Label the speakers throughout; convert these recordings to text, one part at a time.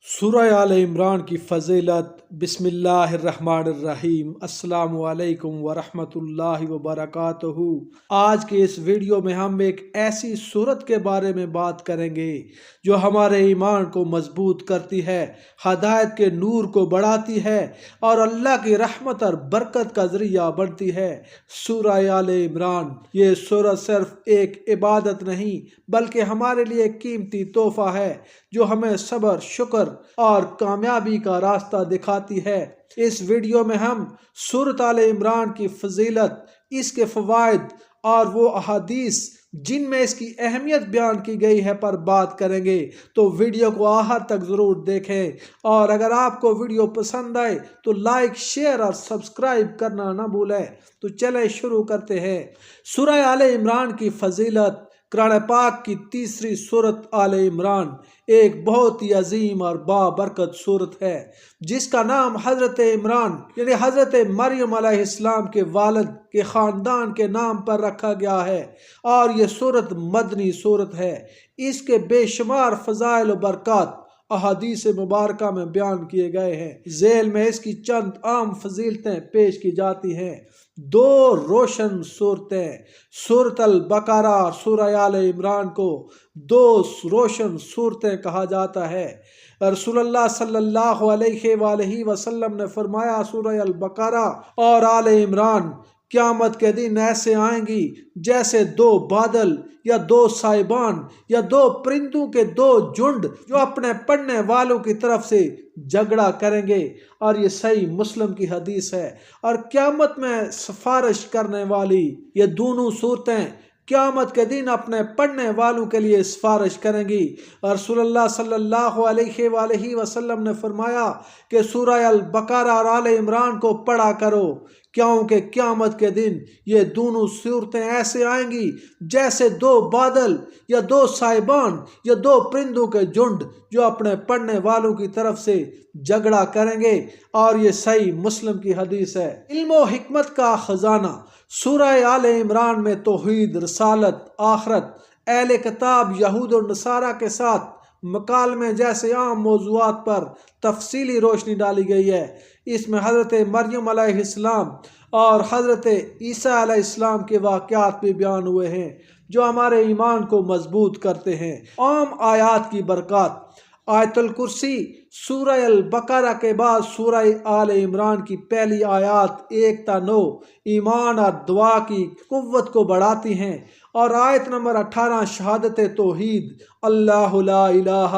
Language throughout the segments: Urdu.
Speaker 1: سورہ آل عمران کی فضیلت۔ بسم اللہ الرحمن الرحیم۔ السلام علیکم ورحمۃ اللہ وبرکاتہ۔ آج کے اس ویڈیو میں ہم ایک ایسی سورت کے بارے میں بات کریں گے جو ہمارے ایمان کو مضبوط کرتی ہے، ہدایت کے نور کو بڑھاتی ہے اور اللہ کی رحمت اور برکت کا ذریعہ بنتی ہے۔ سورہ آل عمران یہ سورت صرف ایک عبادت نہیں بلکہ ہمارے لیے ایک قیمتی تحفہ ہے جو ہمیں صبر، شکر اور کامیابی کا راستہ دکھاتی ہے۔ اس ویڈیو میں ہم سورۃ آل عمران کی فضیلت، اس کے فوائد اور وہ احادیث جن میں اس کی اہمیت بیان کی گئی ہے پر بات کریں گے، تو ویڈیو کو آخر تک ضرور دیکھیں، اور اگر آپ کو ویڈیو پسند آئے تو لائک، شیئر اور سبسکرائب کرنا نہ بھولیں۔ تو چلیں شروع کرتے ہیں۔ سورہ آل عمران کی فضیلت۔ قرآن پاک کی تیسری سورت آل عمران ایک بہت ہی عظیم اور بابرکت سورت ہے جس کا نام حضرت عمران یعنی حضرت مریم علیہ السلام کے والد کے خاندان کے نام پر رکھا گیا ہے، اور یہ سورت مدنی سورت ہے۔ اس کے بے شمار فضائل و برکات احادیث مبارکہ میں بیان کیے گئے ہیں۔ ذیل میں اس کی چند عام فضیلتیں پیش کی جاتی ہیں۔ دو روشن صورتیں، سورۃ البقرہ اور سورہ آل عمران کو دو روشن صورتیں کہا جاتا ہے۔ رسول اللہ صلی اللہ علیہ وآلہ وسلم نے فرمایا، سورہ البقرہ اور آل عمران قیامت کے دن ایسے آئیں گی جیسے دو بادل یا دو سائبان یا دو پرندوں کے دو جھنڈ جو اپنے پڑھنے والوں کی طرف سے جھگڑا کریں گے، اور یہ صحیح مسلم کی حدیث ہے۔ اور قیامت میں سفارش کرنے والی یہ دونوں صورتیں قیامت کے دن اپنے پڑھنے والوں کے لیے سفارش کریں گی۔ رسول اللہ صلی اللہ علیہ وآلہ وسلم نے فرمایا کہ سورہ البقرہ اور آل عمران کو پڑھا کرو، کیونکہ قیامت کے دن یہ دونوں صورتیں ایسے آئیں گی جیسے دو بادل یا دو سائبان یا دو پرندوں کے جھنڈ جو اپنے پڑھنے والوں کی طرف سے جھگڑا کریں گے، اور یہ صحیح مسلم کی حدیث ہے۔ علم و حکمت کا خزانہ۔ سورہ آل عمران میں توحید، رسالت، آخرت، اہل کتاب یہود و نصارہ کے ساتھ مکالمے جیسے عام موضوعات پر تفصیلی روشنی ڈالی گئی ہے۔ اس میں حضرت مریم علیہ السلام اور حضرت عیسیٰ علیہ السلام کے واقعات بھی بیان ہوئے ہیں جو ہمارے ایمان کو مضبوط کرتے ہیں۔ عام آیات کی برکات۔ آیت الکرسی سورہ البقرہ کے بعد سورہ آل عمران کی پہلی آیات 1 تا 9 ایمان اور دعا کی قوت کو بڑھاتی ہیں، اور آیت نمبر 18 شہادت توحید، اللہ لا الہ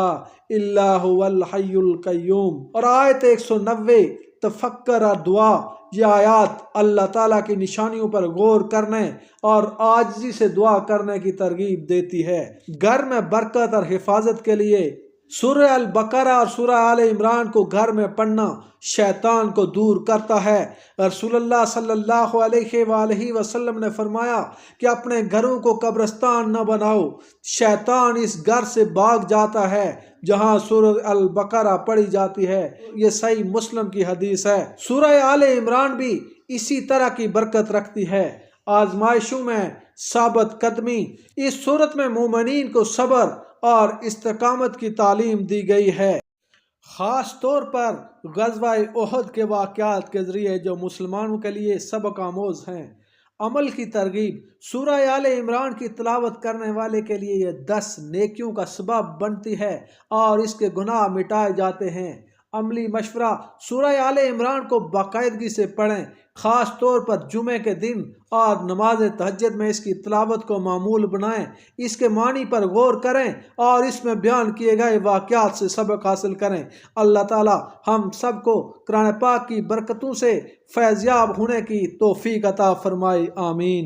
Speaker 1: الا هو الحی القیوم، اور آیت 190 تفکر اور دعا۔ یہ آیات اللہ تعالیٰ کی نشانیوں پر غور کرنے اور عاجزی سے دعا کرنے کی ترغیب دیتی ہے۔ گھر میں برکت اور حفاظت کے لیے سورہ البقرہ اور سورہ آل عمران کو گھر میں پڑھنا شیطان کو دور کرتا ہے۔ رسول اللہ صلی اللہ علیہ وآلہ وسلم نے فرمایا کہ اپنے گھروں کو قبرستان نہ بناؤ، شیطان اس گھر سے بھاگ جاتا ہے جہاں سورہ البقرہ پڑھی جاتی ہے۔ یہ صحیح مسلم کی حدیث ہے۔ سورہ آل عمران بھی اسی طرح کی برکت رکھتی ہے۔ آزمائشوں میں ثابت قدمی۔ اس صورت میں مومنین کو صبر اور استقامت کی تعلیم دی گئی ہے، خاص طور پر غزوہ احد کے واقعات کے ذریعے جو مسلمانوں کے لیے سبق آموز ہیں۔ عمل کی ترغیب۔ سورہ آل عمران کی تلاوت کرنے والے کے لیے یہ 10 نیکیوں کا سبب بنتی ہے اور اس کے گناہ مٹائے جاتے ہیں۔ عملی مشورہ۔ سورہ آل عمران کو باقاعدگی سے پڑھیں، خاص طور پر جمعے کے دن اور نماز تہجد میں اس کی تلاوت کو معمول بنائیں۔ اس کے معنی پر غور کریں اور اس میں بیان کیے گئے واقعات سے سبق حاصل کریں۔ اللہ تعالی ہم سب کو قرآن پاک کی برکتوں سے فیض یاب ہونے کی توفیق عطا فرمائے۔ آمین۔